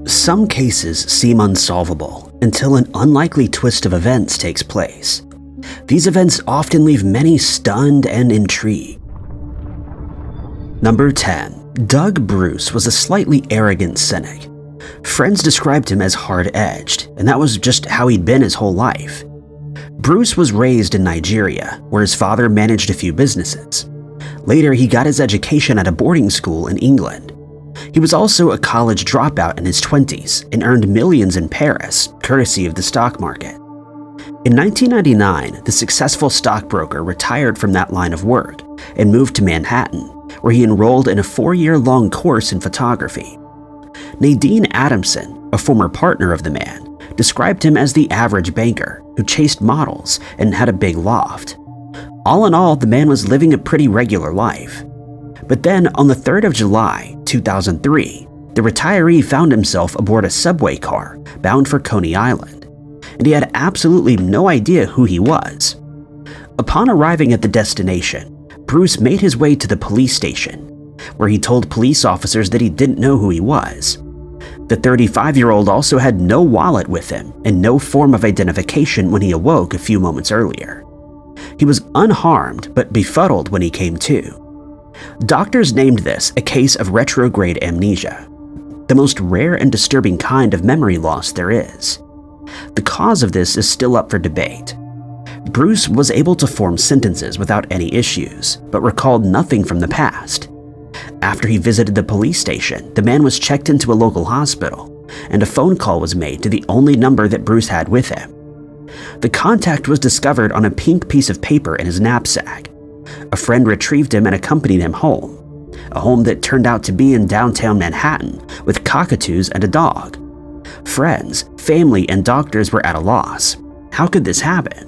Some cases seem unsolvable until an unlikely twist of events takes place. These events often leave many stunned and intrigued. Number 10. Doug Bruce was a slightly arrogant cynic. Friends described him as hard-edged, and that was just how he'd been his whole life. Bruce was raised in Nigeria, where his father managed a few businesses. Later, he got his education at a boarding school in England. He was also a college dropout in his 20s and earned millions in Paris, courtesy of the stock market. In 1999, the successful stockbroker retired from that line of work and moved to Manhattan, where he enrolled in a 4-year-long course in photography. Nadine Adamson, a former partner of the man, described him as the average banker who chased models and had a big loft. All in all, the man was living a pretty regular life. But then, on the 3rd of July, 2003, the retiree found himself aboard a subway car bound for Coney Island, and he had absolutely no idea who he was. Upon arriving at the destination, Bruce made his way to the police station, where he told police officers that he didn't know who he was. The 35-year-old also had no wallet with him and no form of identification when he awoke a few moments earlier. He was unharmed but befuddled when he came to. Doctors named this a case of retrograde amnesia, the most rare and disturbing kind of memory loss there is. The cause of this is still up for debate. Bruce was able to form sentences without any issues, but recalled nothing from the past. After he visited the police station, the man was checked into a local hospital, and a phone call was made to the only number that Bruce had with him. The contact was discovered on a pink piece of paper in his knapsack. A friend retrieved him and accompanied him home, a home that turned out to be in downtown Manhattan with cockatoos and a dog. Friends, family, and doctors were at a loss. How could this happen?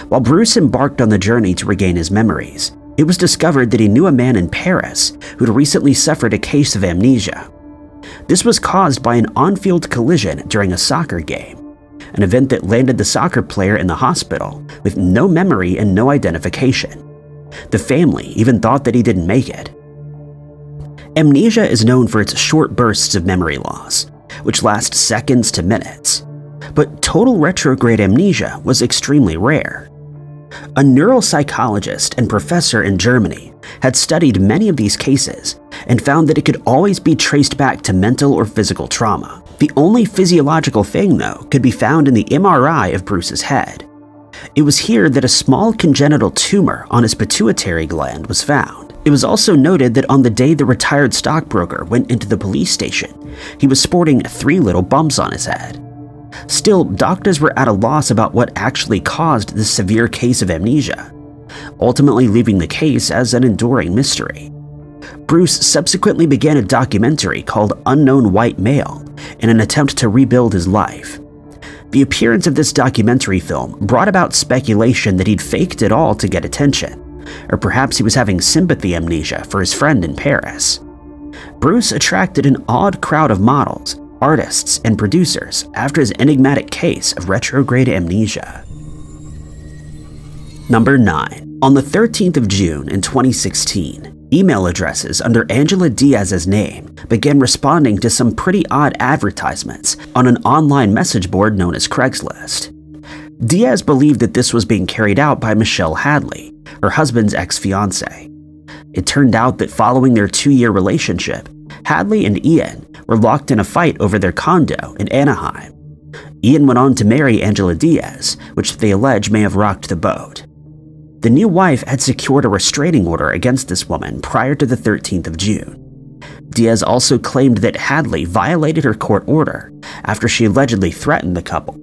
While Bruce embarked on the journey to regain his memories, it was discovered that he knew a man in Paris who'd recently suffered a case of amnesia. This was caused by an on-field collision during a soccer game, an event that landed the soccer player in the hospital with no memory and no identification. The family even thought that he didn't make it. Amnesia is known for its short bursts of memory loss, which last seconds to minutes. But total retrograde amnesia was extremely rare. A neuropsychologist and professor in Germany had studied many of these cases and found that it could always be traced back to mental or physical trauma. The only physiological thing, though, could be found in the MRI of Bruce's head. It was here that a small congenital tumor on his pituitary gland was found. It was also noted that on the day the retired stockbroker went into the police station, he was sporting 3 little bumps on his head. Still, doctors were at a loss about what actually caused this severe case of amnesia, ultimately leaving the case as an enduring mystery. Bruce subsequently began a documentary called Unknown White Male in an attempt to rebuild his life. The appearance of this documentary film brought about speculation that he'd faked it all to get attention, or perhaps he was having sympathy amnesia for his friend in Paris. Bruce attracted an odd crowd of models, artists, and producers after his enigmatic case of retrograde amnesia. Number 9. On the 13th of June in 2016, email addresses under Angela Diaz's name began responding to some pretty odd advertisements on an online message board known as Craigslist. Diaz believed that this was being carried out by Michelle Hadley, her husband's ex-fiancée. It turned out that following their 2-year relationship, Hadley and Ian were locked in a fight over their condo in Anaheim. Ian went on to marry Angela Diaz, which they allege may have rocked the boat. The new wife had secured a restraining order against this woman prior to the 13th of June. Diaz also claimed that Hadley violated her court order after she allegedly threatened the couple.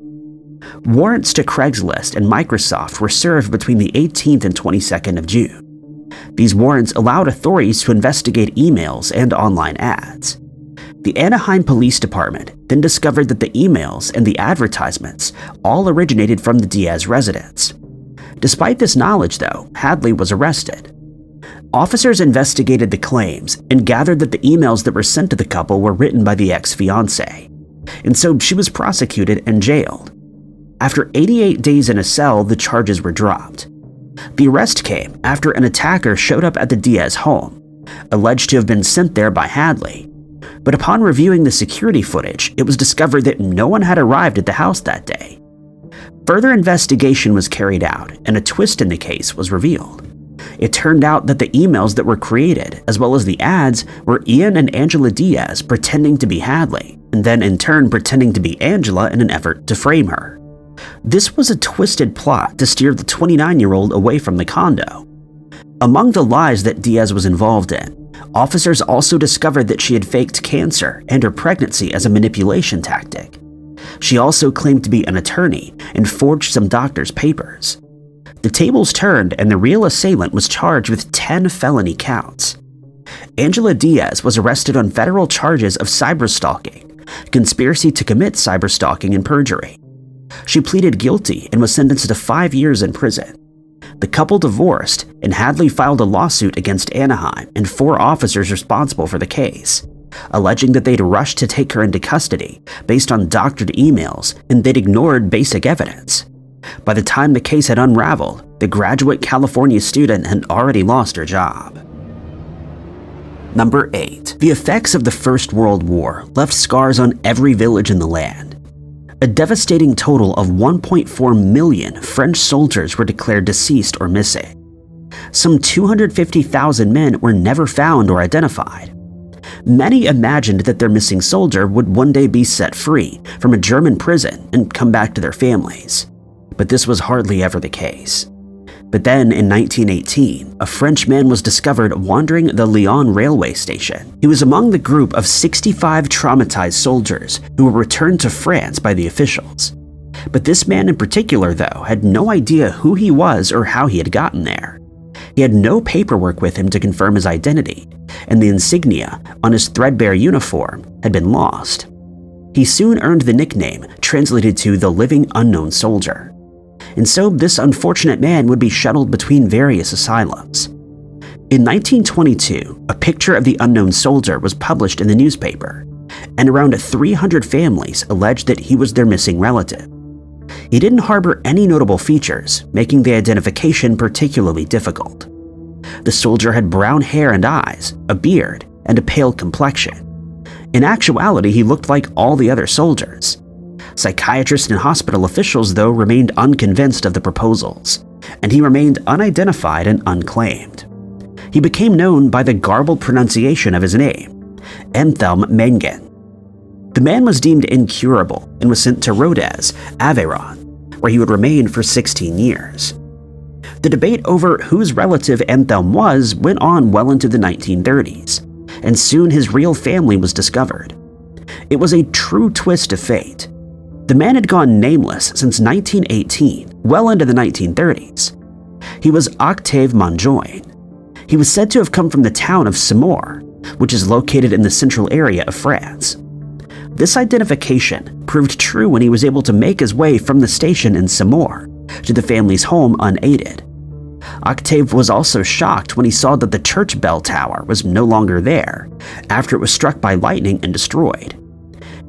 Warrants to Craigslist and Microsoft were served between the 18th and 22nd of June. These warrants allowed authorities to investigate emails and online ads. The Anaheim Police Department then discovered that the emails and the advertisements all originated from the Diaz residence. Despite this knowledge, though, Hadley was arrested. Officers investigated the claims and gathered that the emails that were sent to the couple were written by the ex-fiancé, and so she was prosecuted and jailed. After 88 days in a cell, the charges were dropped. The arrest came after an attacker showed up at the Diaz home, alleged to have been sent there by Hadley. But upon reviewing the security footage, it was discovered that no one had arrived at the house that day. Further investigation was carried out, and a twist in the case was revealed. It turned out that the emails that were created, as well as the ads, were Ian and Angela Diaz pretending to be Hadley, and then in turn pretending to be Angela in an effort to frame her. This was a twisted plot to steer the 29-year-old away from the condo. Among the lies that Diaz was involved in, officers also discovered that she had faked cancer and her pregnancy as a manipulation tactic. She also claimed to be an attorney and forged some doctor's papers. The tables turned and the real assailant was charged with 10 felony counts. Angela Diaz was arrested on federal charges of cyberstalking, conspiracy to commit cyberstalking, and perjury. She pleaded guilty and was sentenced to 5 years in prison. The couple divorced, and Hadley filed a lawsuit against Anaheim and 4 officers responsible for the case, alleging that they'd rushed to take her into custody based on doctored emails and they'd ignored basic evidence. By the time the case had unraveled, the graduate California student had already lost her job. Number 8. The effects of the First World War left scars on every village in the land. A devastating total of 1.4 million French soldiers were declared deceased or missing. Some 250,000 men were never found or identified. Many imagined that their missing soldier would one day be set free from a German prison and come back to their families. But this was hardly ever the case. But then in 1918, a French man was discovered wandering the Lyon railway station. He was among the group of 65 traumatized soldiers who were returned to France by the officials. But this man in particular, though, had no idea who he was or how he had gotten there. He had no paperwork with him to confirm his identity, and the insignia on his threadbare uniform had been lost. He soon earned the nickname translated to the Living Unknown Soldier. And so this unfortunate man would be shuttled between various asylums. In 1922, a picture of the unknown soldier was published in the newspaper, and around 300 families alleged that he was their missing relative. He didn't harbor any notable features, making the identification particularly difficult. The soldier had brown hair and eyes, a beard, and a pale complexion. In actuality, he looked like all the other soldiers. Psychiatrists and hospital officials, though, remained unconvinced of the proposals, and he remained unidentified and unclaimed. He became known by the garbled pronunciation of his name, Anthelme Mengen. The man was deemed incurable and was sent to Rodez, Aveyron, where he would remain for 16 years. The debate over whose relative Anthelme was went on well into the 1930s, and soon his real family was discovered. It was a true twist of fate. The man had gone nameless since 1918, well into the 1930s. He was Octave Monjoie. He was said to have come from the town of Semur, which is located in the central area of France. This identification proved true when he was able to make his way from the station in Semur to the family's home unaided. Octave was also shocked when he saw that the church bell tower was no longer there after it was struck by lightning and destroyed.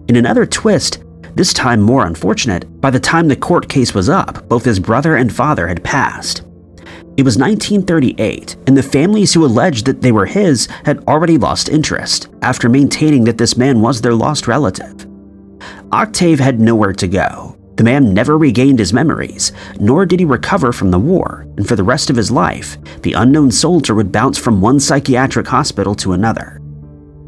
In another twist, this time more unfortunate, by the time the court case was up, both his brother and father had passed. It was 1938, and the families who alleged that they were his had already lost interest after maintaining that this man was their lost relative. Octave had nowhere to go. The man never regained his memories, nor did he recover from the war, and for the rest of his life, the unknown soldier would bounce from one psychiatric hospital to another.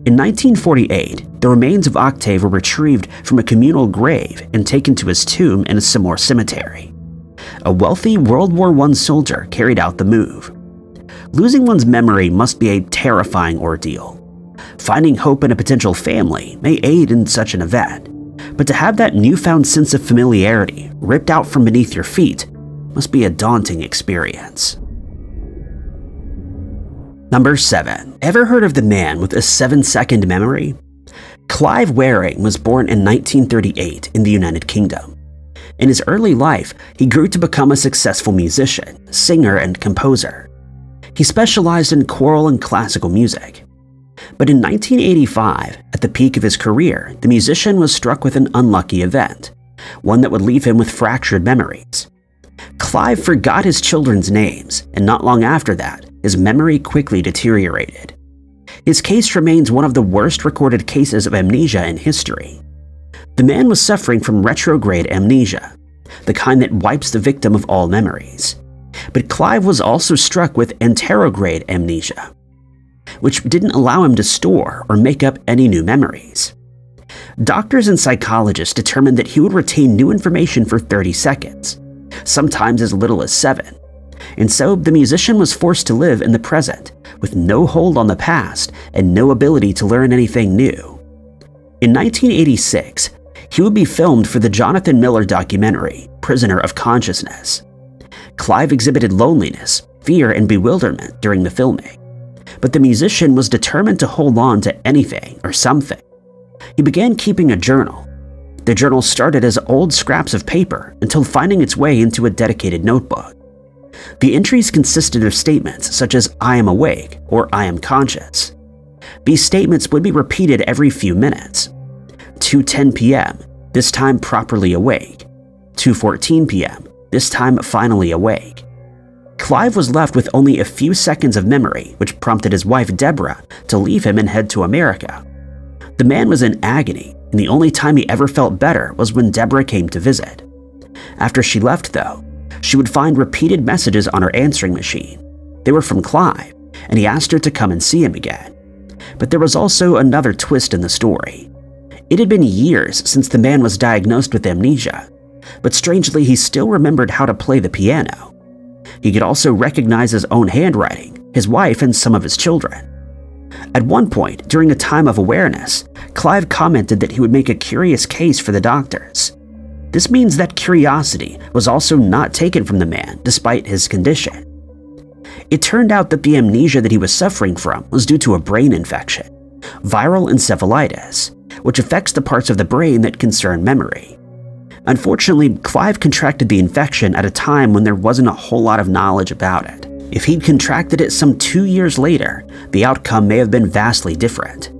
In 1948, the remains of Octave were retrieved from a communal grave and taken to his tomb in a Semur cemetery. A wealthy World War I soldier carried out the move. Losing one's memory must be a terrifying ordeal. Finding hope in a potential family may aid in such an event, but to have that newfound sense of familiarity ripped out from beneath your feet must be a daunting experience. Number 7. Ever heard of the man with a 7-second memory? Clive Waring was born in 1938 in the United Kingdom. In his early life, he grew to become a successful musician, singer, and composer. He specialized in choral and classical music. But in 1985, at the peak of his career, the musician was struck with an unlucky event, one that would leave him with fractured memories. Clive forgot his children's names, and not long after that, his memory quickly deteriorated. His case remains one of the worst recorded cases of amnesia in history. The man was suffering from retrograde amnesia, the kind that wipes the victim of all memories. But Clive was also struck with anterograde amnesia, which didn't allow him to store or make up any new memories. Doctors and psychologists determined that he would retain new information for 30 seconds, sometimes as little as 7. And so the musician was forced to live in the present, with no hold on the past and no ability to learn anything new. In 1986, he would be filmed for the Jonathan Miller documentary, Prisoner of Consciousness. Clive exhibited loneliness, fear, and bewilderment during the filming, but the musician was determined to hold on to anything or something. He began keeping a journal. The journal started as old scraps of paper until finding its way into a dedicated notebook. The entries consisted of statements such as "I am awake" or "I am conscious." These statements would be repeated every few minutes. 2:10 p.m., this time properly awake. 2:14 p.m., this time finally awake. Clive was left with only a few seconds of memory, which prompted his wife Deborah to leave him and head to America. The man was in agony, and the only time he ever felt better was when Deborah came to visit. After she left, though, she would find repeated messages on her answering machine. They were from Clive, and he asked her to come and see him again. But there was also another twist in the story. It had been years since the man was diagnosed with amnesia, but strangely he still remembered how to play the piano. He could also recognize his own handwriting, his wife, and some of his children. At one point, during a time of awareness, Clive commented that he would make a curious case for the doctors. This means that curiosity was also not taken from the man despite his condition. It turned out that the amnesia that he was suffering from was due to a brain infection, viral encephalitis, which affects the parts of the brain that concern memory. Unfortunately, Clive contracted the infection at a time when there wasn't a whole lot of knowledge about it. If he'd contracted it some 2 years later, the outcome may have been vastly different.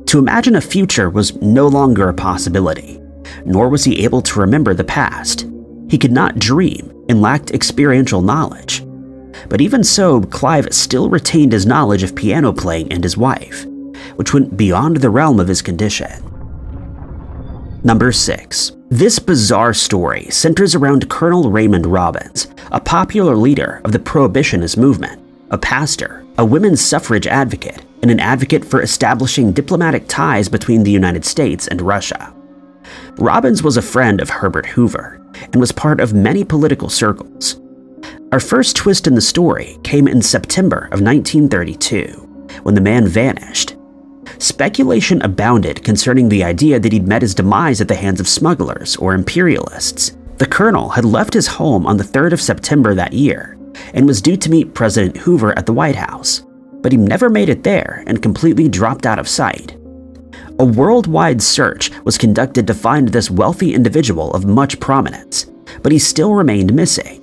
To imagine a future was no longer a possibility, nor was he able to remember the past. He could not dream and lacked experiential knowledge. But even so, Clive still retained his knowledge of piano playing and his wife, which went beyond the realm of his condition. Number 6. This bizarre story centers around Colonel Raymond Robbins, a popular leader of the Prohibitionist movement, a pastor, a women's suffrage advocate, and an advocate for establishing diplomatic ties between the United States and Russia. Robbins was a friend of Herbert Hoover and was part of many political circles. Our first twist in the story came in September of 1932, when the man vanished. Speculation abounded concerning the idea that he'd met his demise at the hands of smugglers or imperialists. The colonel had left his home on the 3rd of September that year and was due to meet President Hoover at the White House, but he never made it there and completely dropped out of sight. A worldwide search was conducted to find this wealthy individual of much prominence, but he still remained missing.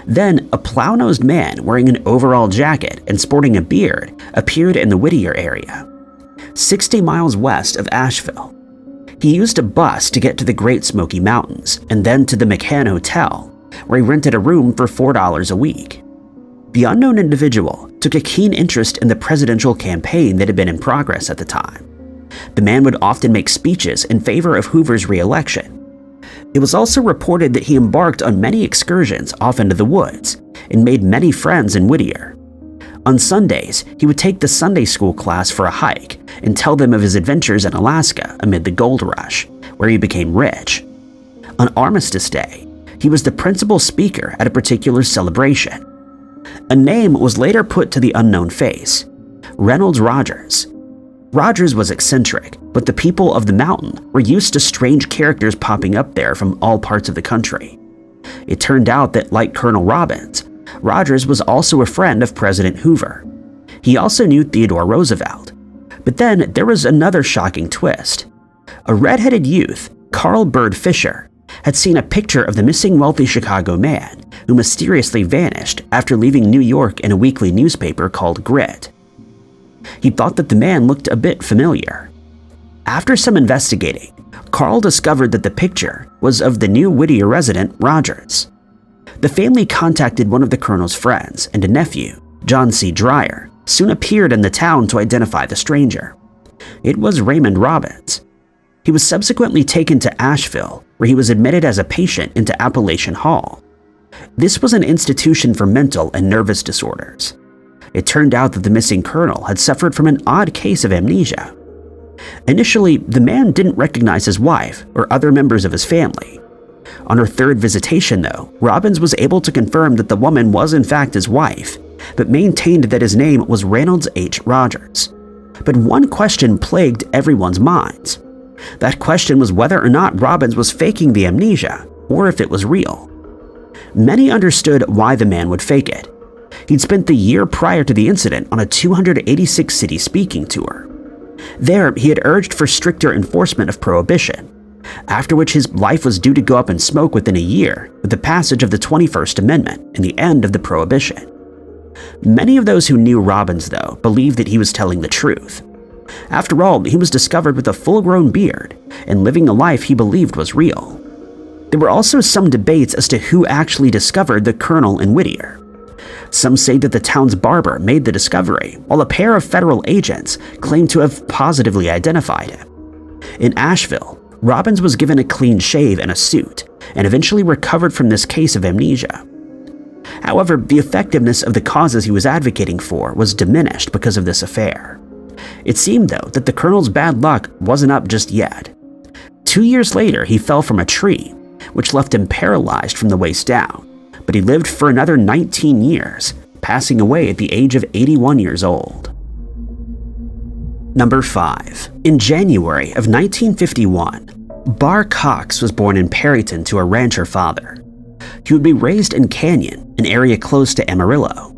Then, a plow-nosed man wearing an overall jacket and sporting a beard appeared in the Whittier area, 60 miles west of Asheville. He used a bus to get to the Great Smoky Mountains and then to the McCann Hotel, where he rented a room for $4 a week. The unknown individual took a keen interest in the presidential campaign that had been in progress at the time. The man would often make speeches in favor of Hoover's re-election. It was also reported that he embarked on many excursions off into the woods and made many friends in Whittier. On Sundays, he would take the Sunday school class for a hike and tell them of his adventures in Alaska amid the gold rush, where he became rich. On Armistice Day, he was the principal speaker at a particular celebration. A name was later put to the unknown face: Reynolds Rogers. Rogers was eccentric, but the people of the mountain were used to strange characters popping up there from all parts of the country. It turned out that, like Colonel Robbins, Rogers was also a friend of President Hoover. He also knew Theodore Roosevelt. But then there was another shocking twist. A red-headed youth, Carl Bird Fisher, had seen a picture of the missing wealthy Chicago man who mysteriously vanished after leaving New York in a weekly newspaper called Grit. He thought that the man looked a bit familiar. After some investigating, Carl discovered that the picture was of the new Whittier resident, Rogers. The family contacted one of the colonel's friends and a nephew, John C. Dreyer, soon appeared in the town to identify the stranger. It was Raymond Robbins. He was subsequently taken to Asheville, where he was admitted as a patient into Appalachian Hall. This was an institution for mental and nervous disorders. It turned out that the missing colonel had suffered from an odd case of amnesia. Initially, the man didn't recognize his wife or other members of his family. On her third visitation, though, Robbins was able to confirm that the woman was in fact his wife, but maintained that his name was Reynolds H. Rogers. But one question plagued everyone's minds. That question was whether or not Robbins was faking the amnesia, or if it was real. Many understood why the man would fake it. He'd spent the year prior to the incident on a 286-city speaking tour. There, he had urged for stricter enforcement of prohibition, after which his life was due to go up in smoke within a year with the passage of the 21st Amendment and the end of the prohibition. Many of those who knew Robbins, though, believed that he was telling the truth. After all, he was discovered with a full-grown beard and living a life he believed was real. There were also some debates as to who actually discovered the colonel in Whittier. Some say that the town's barber made the discovery, while a pair of federal agents claimed to have positively identified him. In Asheville, Robbins was given a clean shave and a suit, and eventually recovered from this case of amnesia. However, the effectiveness of the causes he was advocating for was diminished because of this affair. It seemed, though, that the colonel's bad luck wasn't up just yet. 2 years later, he fell from a tree, which left him paralyzed from the waist down, but he lived for another 19 years, passing away at the age of 81 years old. Number 5. In January of 1951, Bar Cox was born in Perryton to a rancher father. He would be raised in Canyon, an area close to Amarillo.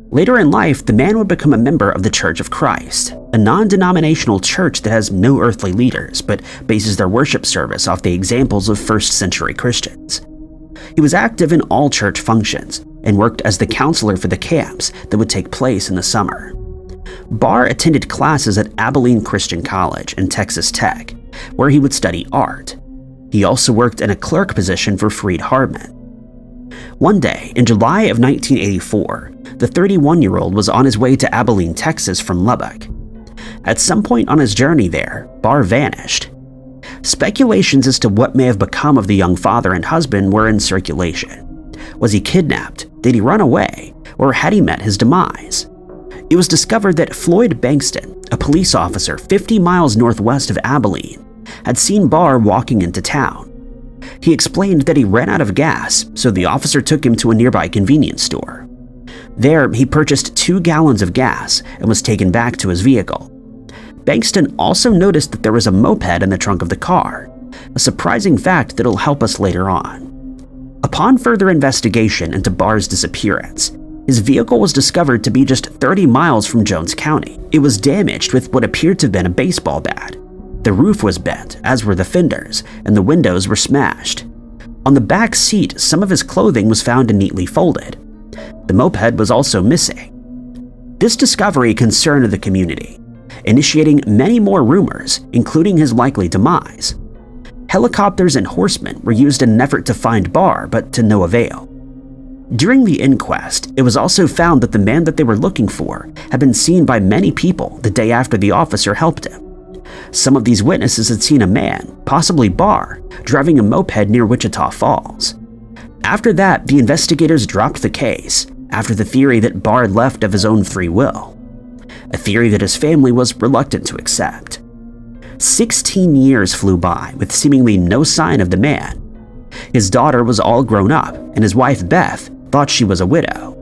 Later in life, the man would become a member of the Church of Christ, a non-denominational church that has no earthly leaders but bases their worship service off the examples of first-century Christians. He was active in all church functions and worked as the counselor for the camps that would take place in the summer. Barr attended classes at Abilene Christian College and Texas Tech, where he would study art. He also worked in a clerk position for Freed Hardeman. One day, in July of 1984, the 31-year-old was on his way to Abilene, Texas from Lubbock. At some point on his journey there, Barr vanished. Speculations as to what may have become of the young father and husband were in circulation. Was he kidnapped? Did he run away? Or had he met his demise? It was discovered that Floyd Bankston, a police officer 50 miles northwest of Abilene, had seen Barr walking into town. He explained that he ran out of gas, so the officer took him to a nearby convenience store. There, he purchased 2 gallons of gas and was taken back to his vehicle. Bankston also noticed that there was a moped in the trunk of the car, a surprising fact that'll help us later on. Upon further investigation into Barr's disappearance, his vehicle was discovered to be just 30 miles from Jones County. It was damaged with what appeared to have been a baseball bat. The roof was bent, as were the fenders, and the windows were smashed. On the back seat, some of his clothing was found and neatly folded. The moped was also missing. This discovery concerned the community, initiating many more rumors, including his likely demise. Helicopters and horsemen were used in an effort to find Barr, but to no avail. During the inquest, it was also found that the man that they were looking for had been seen by many people the day after the officer helped him. Some of these witnesses had seen a man, possibly Barr, driving a moped near Wichita Falls. After that, the investigators dropped the case, after the theory that Barr left of his own free will, a theory that his family was reluctant to accept. 16 years flew by with seemingly no sign of the man. His daughter was all grown up, and his wife Beth thought she was a widow.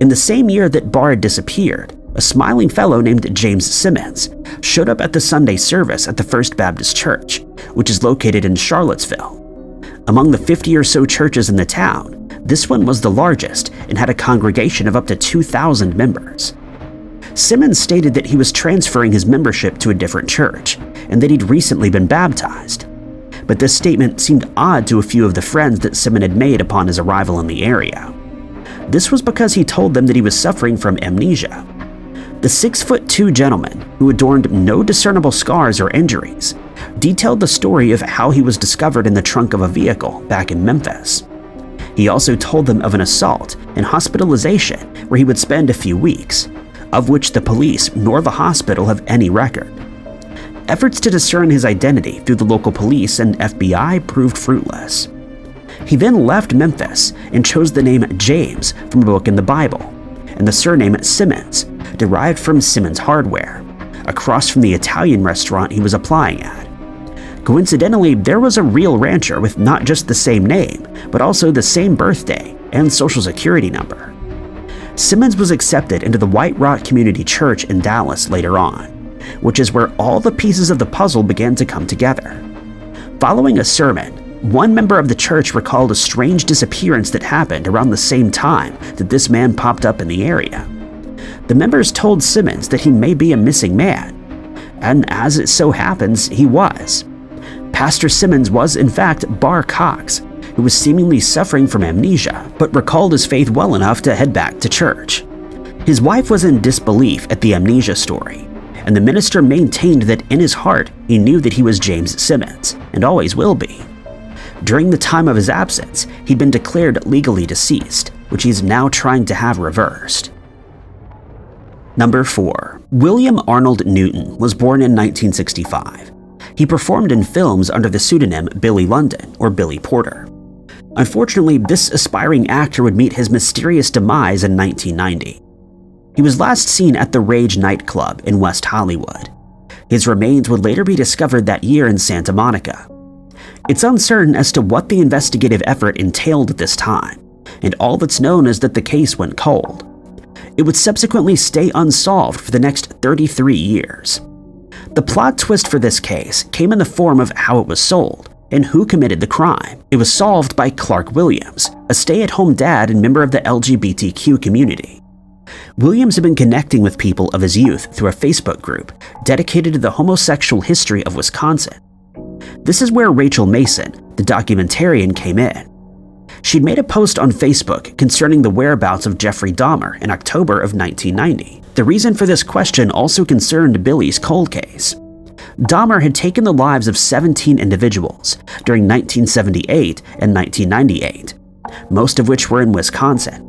In the same year that Barr had disappeared, a smiling fellow named James Simmons showed up at the Sunday service at the First Baptist Church, which is located in Charlottesville. Among the 50 or so churches in the town, this one was the largest and had a congregation of up to 2,000 members. Simmons stated that he was transferring his membership to a different church and that he'd recently been baptized. But this statement seemed odd to a few of the friends that Simmons had made upon his arrival in the area. This was because he told them that he was suffering from amnesia. The 6'2" gentleman, who adorned no discernible scars or injuries, detailed the story of how he was discovered in the trunk of a vehicle back in Memphis. He also told them of an assault and hospitalization where he would spend a few weeks, of which the police nor the hospital have any record. Efforts to discern his identity through the local police and FBI proved fruitless. He then left Memphis and chose the name James from a book in the Bible, and the surname Simmons, derived from Simmons Hardware, across from the Italian restaurant he was applying at. Coincidentally, there was a real rancher with not just the same name, but also the same birthday and social security number. Simmons was accepted into the White Rock Community Church in Dallas later on, which is where all the pieces of the puzzle began to come together. Following a sermon, one member of the church recalled a strange disappearance that happened around the same time that this man popped up in the area. The members told Simmons that he may be a missing man, and as it so happens, he was. Pastor Simmons was in fact Bar Cox, who was seemingly suffering from amnesia, but recalled his faith well enough to head back to church. His wife was in disbelief at the amnesia story, and the minister maintained that in his heart he knew that he was James Simmons, and always will be. During the time of his absence, he'd been declared legally deceased, which he's now trying to have reversed. Number 4. William Arnold Newton was born in 1965. He performed in films under the pseudonym Billy London or Billy Porter. Unfortunately, this aspiring actor would meet his mysterious demise in 1990. He was last seen at the Rage nightclub in West Hollywood. His remains would later be discovered that year in Santa Monica. It's uncertain as to what the investigative effort entailed at this time, and all that's known is that the case went cold. It would subsequently stay unsolved for the next 33 years. The plot twist for this case came in the form of how it was sold and who committed the crime. It was solved by Clark Williams, a stay-at-home dad and member of the LGBTQ community. Williams had been connecting with people of his youth through a Facebook group dedicated to the homosexual history of Wisconsin. This is where Rachel Mason, the documentarian, came in. She'd made a post on Facebook concerning the whereabouts of Jeffrey Dahmer in October of 1990. The reason for this question also concerned Billy's cold case. Dahmer had taken the lives of 17 individuals during 1978 and 1998, most of which were in Wisconsin.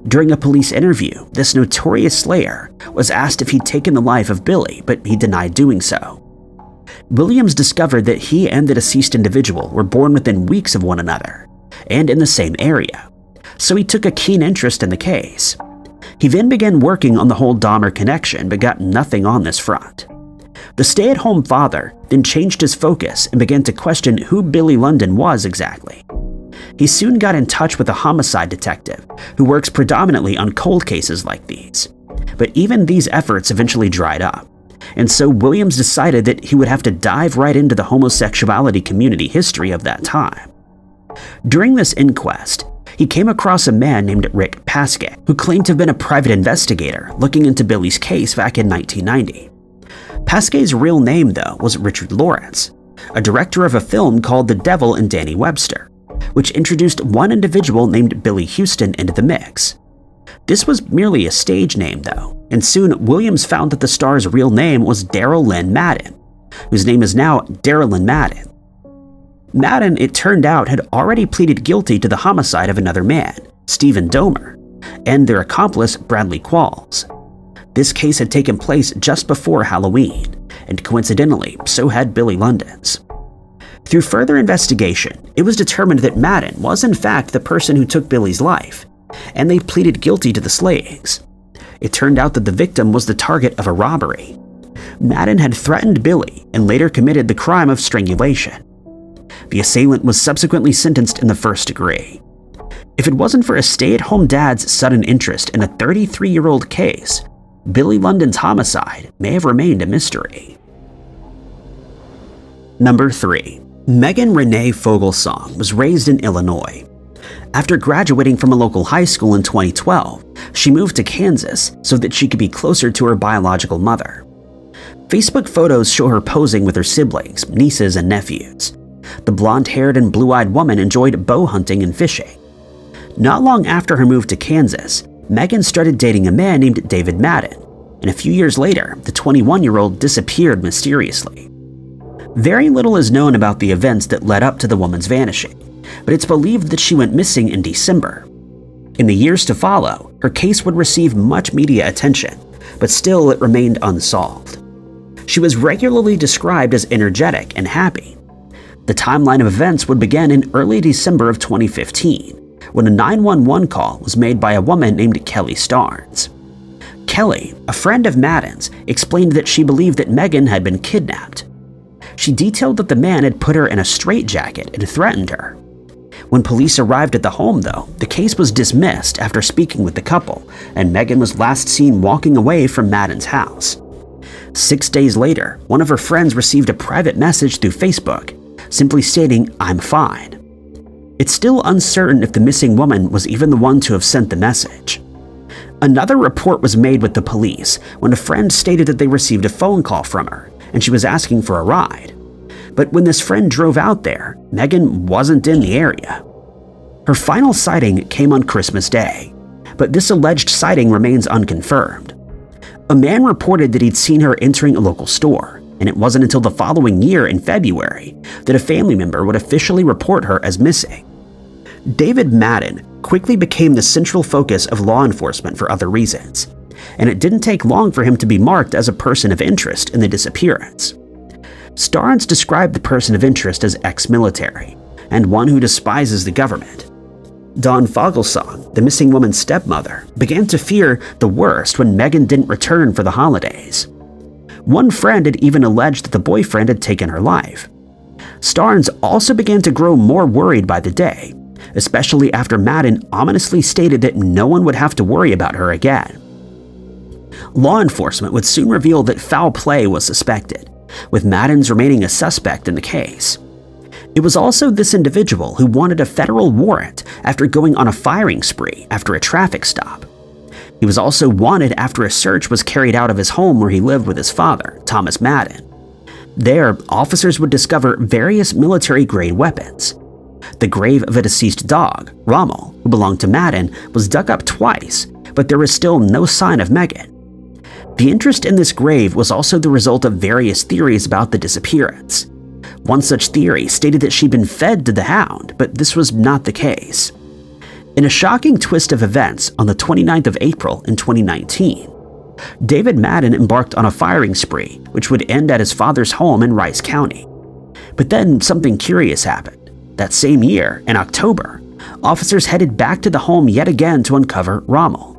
During a police interview, this notorious slayer was asked if he'd taken the life of Billy, but he denied doing so. Williams discovered that he and the deceased individual were born within weeks of one another, and in the same area, so he took a keen interest in the case. He then began working on the whole Dahmer connection, but got nothing on this front. The stay-at-home father then changed his focus and began to question who Billy London was exactly. He soon got in touch with a homicide detective who works predominantly on cold cases like these, but even these efforts eventually dried up, and so Williams decided that he would have to dive right into the homosexuality community history of that time. During this inquest, he came across a man named Rick Paskey, who claimed to have been a private investigator looking into Billy's case back in 1990. Paskey's real name, though, was Richard Lawrence, a director of a film called The Devil and Danny Webster, which introduced one individual named Billy Houston into the mix. This was merely a stage name, though, and soon Williams found that the star's real name was Daryl Lynn Madden, whose name is now Daryl Lynn Madden. Madden, it turned out, had already pleaded guilty to the homicide of another man, Stephen Domer, and their accomplice, Bradley Qualls. This case had taken place just before Halloween, and coincidentally, so had Billy London's. Through further investigation, it was determined that Madden was in fact the person who took Billy's life, and they pleaded guilty to the slayings. It turned out that the victim was the target of a robbery. Madden had threatened Billy and later committed the crime of strangulation. The assailant was subsequently sentenced in the first degree. If it wasn't for a stay-at-home dad's sudden interest in a 33-year-old case, Billy London's homicide may have remained a mystery. Number 3. Megan Renee Foglesong was raised in Illinois. After graduating from a local high school in 2012, she moved to Kansas so that she could be closer to her biological mother. Facebook photos show her posing with her siblings, nieces, and nephews. The blonde-haired and blue-eyed woman enjoyed bow hunting and fishing. Not long after her move to Kansas, Megan started dating a man named David Madden, and a few years later, the 21-year-old disappeared mysteriously. Very little is known about the events that led up to the woman's vanishing, but it's believed that she went missing in December. In the years to follow, her case would receive much media attention, but still it remained unsolved. She was regularly described as energetic and happy. The timeline of events would begin in early December of 2015, when a 911 call was made by a woman named Kelly Starnes. Kelly, a friend of Madden's, explained that she believed that Megan had been kidnapped. She detailed that the man had put her in a straitjacket and threatened her. When police arrived at the home, though, the case was dismissed after speaking with the couple, and Megan was last seen walking away from Madden's house. 6 days later, one of her friends received a private message through Facebook, simply stating, "I'm fine." It's still uncertain if the missing woman was even the one to have sent the message. Another report was made with the police when a friend stated that they received a phone call from her and she was asking for a ride. But when this friend drove out there, Megan wasn't in the area. Her final sighting came on Christmas Day, but this alleged sighting remains unconfirmed. A man reported that he'd seen her entering a local store, and it wasn't until the following year in February that a family member would officially report her as missing. David Madden quickly became the central focus of law enforcement for other reasons, and it didn't take long for him to be marked as a person of interest in the disappearance. Starnes described the person of interest as ex-military and one who despises the government. Dawn Foglesong, the missing woman's stepmother, began to fear the worst when Megan didn't return for the holidays. One friend had even alleged that the boyfriend had taken her life. Starnes also began to grow more worried by the day, especially after Madden ominously stated that no one would have to worry about her again. Law enforcement would soon reveal that foul play was suspected, with Madden's remaining a suspect in the case. It was also this individual who wanted a federal warrant after going on a firing spree after a traffic stop. He was also wanted after a search was carried out of his home where he lived with his father, Thomas Madden. There, officers would discover various military-grade weapons. The grave of a deceased dog, Rommel, who belonged to Madden, was dug up twice, but there was still no sign of Megan. The interest in this grave was also the result of various theories about the disappearance. One such theory stated that she'd been fed to the hound, but this was not the case. In a shocking twist of events, on the 29th of April in 2019, David Madden embarked on a firing spree, which would end at his father's home in Rice County. But then something curious happened. That same year, in October, officers headed back to the home yet again to uncover Rommel.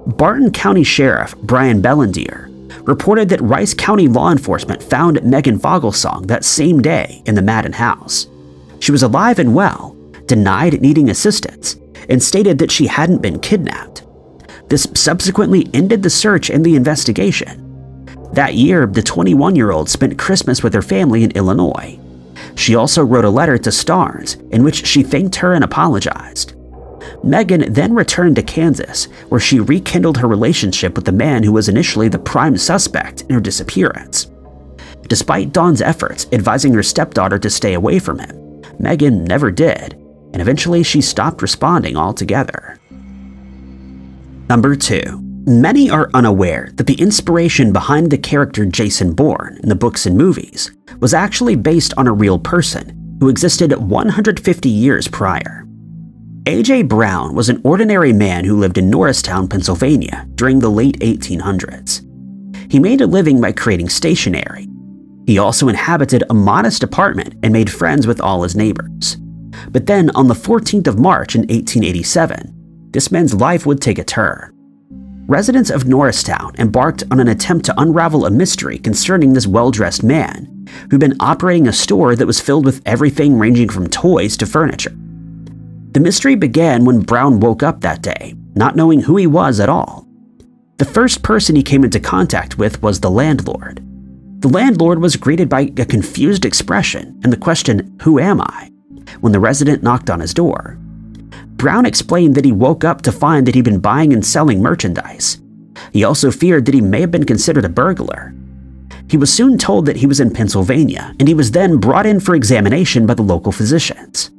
Barton County Sheriff Brian Bellendier reported that Rice County law enforcement found Megan Foglesong that same day in the Madden house. She was alive and well, denied needing assistance, and stated that she hadn't been kidnapped. This subsequently ended the search and the investigation. That year, the 21-year-old spent Christmas with her family in Illinois. She also wrote a letter to Starnes in which she thanked her and apologized. Megan then returned to Kansas, where she rekindled her relationship with the man who was initially the prime suspect in her disappearance. Despite Dawn's efforts advising her stepdaughter to stay away from him, Megan never did, and eventually she stopped responding altogether. Number 2. Many are unaware that the inspiration behind the character Jason Bourne in the books and movies was actually based on a real person who existed 150 years prior. A.J. Brown was an ordinary man who lived in Norristown, Pennsylvania during the late 1800s. He made a living by creating stationery. He also inhabited a modest apartment and made friends with all his neighbors. But then on the 14th of March in 1887, this man's life would take a turn. Residents of Norristown embarked on an attempt to unravel a mystery concerning this well-dressed man who'd been operating a store that was filled with everything ranging from toys to furniture. The mystery began when Brown woke up that day, not knowing who he was at all. The first person he came into contact with was the landlord. The landlord was greeted by a confused expression and the question, "Who am I?" when the resident knocked on his door. Brown explained that he woke up to find that he'd been buying and selling merchandise. He also feared that he may have been considered a burglar. He was soon told that he was in Pennsylvania, and he was then brought in for examination by the local physicians.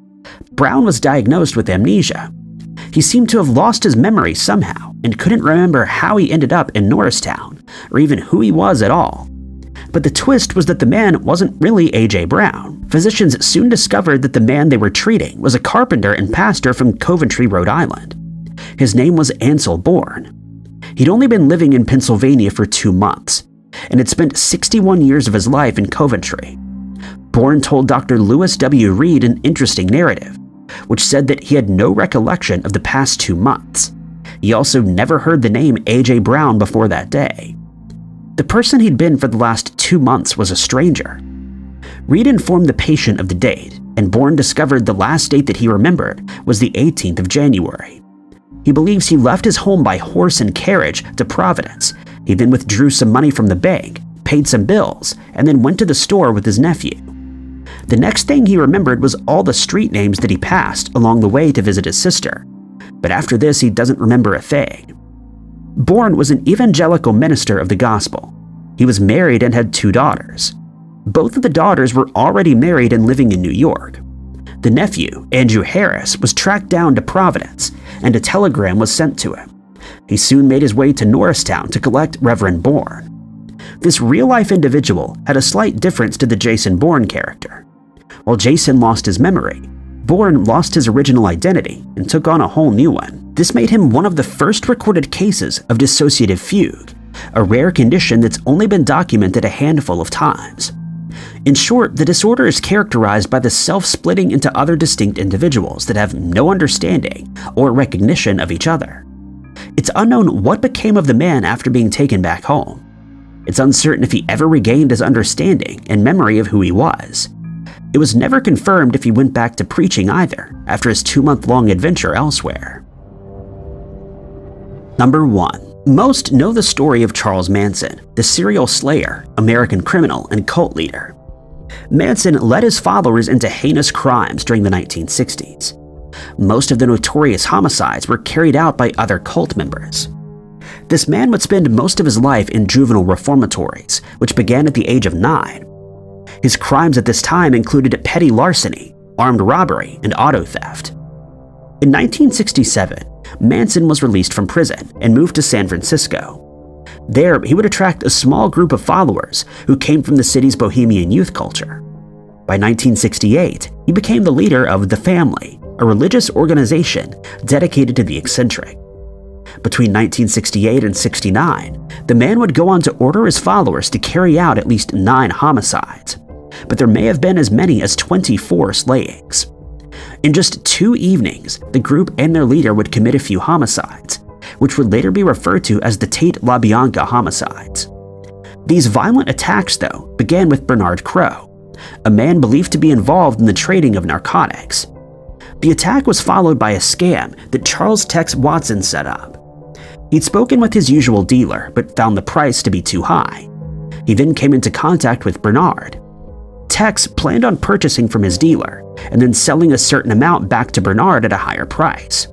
Brown was diagnosed with amnesia. He seemed to have lost his memory somehow and couldn't remember how he ended up in Norristown or even who he was at all. But the twist was that the man wasn't really A.J. Brown. Physicians soon discovered that the man they were treating was a carpenter and pastor from Coventry, Rhode Island. His name was Ansel Bourne. He'd only been living in Pennsylvania for 2 months, and had spent 61 years of his life in Coventry. Bourne told Dr. Lewis W. Reed an interesting narrative, which said that he had no recollection of the past 2 months. He also never heard the name A.J. Brown before that day. The person he'd been for the last 2 months was a stranger. Reed informed the patient of the date, and Bourne discovered the last date that he remembered was the 18th of January. He believes he left his home by horse and carriage to Providence. He then withdrew some money from the bank, paid some bills, and then went to the store with his nephew. The next thing he remembered was all the street names that he passed along the way to visit his sister. But after this, he doesn't remember a thing. Bourne was an evangelical minister of the gospel. He was married and had 2 daughters. Both of the daughters were already married and living in New York. The nephew, Andrew Harris, was tracked down to Providence, and a telegram was sent to him. He soon made his way to Norristown to collect Reverend Bourne. This real-life individual had a slight difference to the Jason Bourne character. While Jason lost his memory, Bourne lost his original identity and took on a whole new one. This made him one of the first recorded cases of dissociative fugue, a rare condition that's only been documented a handful of times. In short, the disorder is characterized by the self-splitting into other distinct individuals that have no understanding or recognition of each other. It's unknown what became of the man after being taken back home. It's uncertain if he ever regained his understanding and memory of who he was. It was never confirmed if he went back to preaching either after his 2-month-long adventure elsewhere. Number 1. Most know the story of Charles Manson, the serial slayer, American criminal, and cult leader. Manson led his followers into heinous crimes during the 1960s. Most of the notorious homicides were carried out by other cult members. This man would spend most of his life in juvenile reformatories, which began at the age of 9. His crimes at this time included petty larceny, armed robbery, and auto theft. In 1967, Manson was released from prison and moved to San Francisco. There, he would attract a small group of followers who came from the city's bohemian youth culture. By 1968, he became the leader of The Family, a religious organization dedicated to the eccentric. Between 1968 and 69, the man would go on to order his followers to carry out at least 9 homicides, but there may have been as many as 24 slayings. In just 2 evenings, the group and their leader would commit a few homicides, which would later be referred to as the Tate LaBianca homicides. These violent attacks, though, began with Bernard Crowe, a man believed to be involved in the trading of narcotics. The attack was followed by a scam that Charles Tex Watson set up. He'd spoken with his usual dealer, but found the price to be too high. He then came into contact with Bernard. Tex planned on purchasing from his dealer, and then selling a certain amount back to Bernard at a higher price.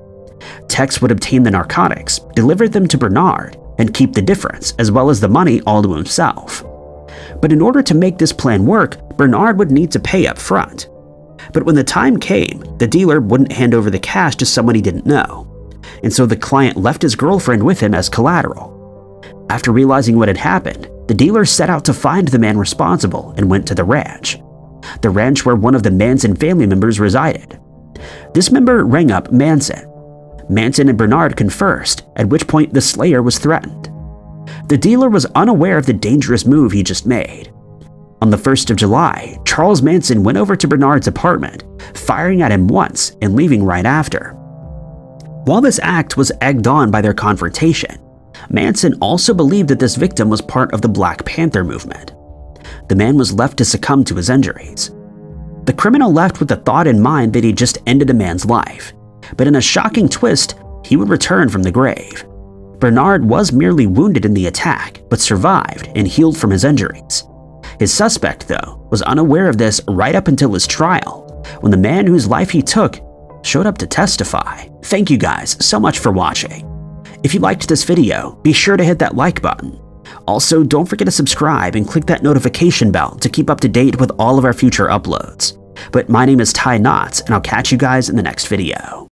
Tex would obtain the narcotics, deliver them to Bernard, and keep the difference, as well as the money, all to himself. But in order to make this plan work, Bernard would need to pay up front. But when the time came, the dealer wouldn't hand over the cash to someone he didn't know, and so the client left his girlfriend with him as collateral. After realizing what had happened, the dealer set out to find the man responsible and went to the ranch where one of the Manson family members resided. This member rang up Manson. Manson and Bernard conversed, at which point the slayer was threatened. The dealer was unaware of the dangerous move he just made. On the 1st of July, Charles Manson went over to Bernard's apartment, firing at him once and leaving right after. While this act was egged on by their confrontation, Manson also believed that this victim was part of the Black Panther movement. The man was left to succumb to his injuries. The criminal left with the thought in mind that he just ended a man's life, but in a shocking twist, he would return from the grave. Bernard was merely wounded in the attack, but survived and healed from his injuries. His suspect, though, was unaware of this right up until his trial, when the man whose life he took showed up to testify. Thank you guys so much for watching. If you liked this video, be sure to hit that like button. Also, don't forget to subscribe and click that notification bell to keep up to date with all of our future uploads. But my name is Ty Knotts, and I'll catch you guys in the next video.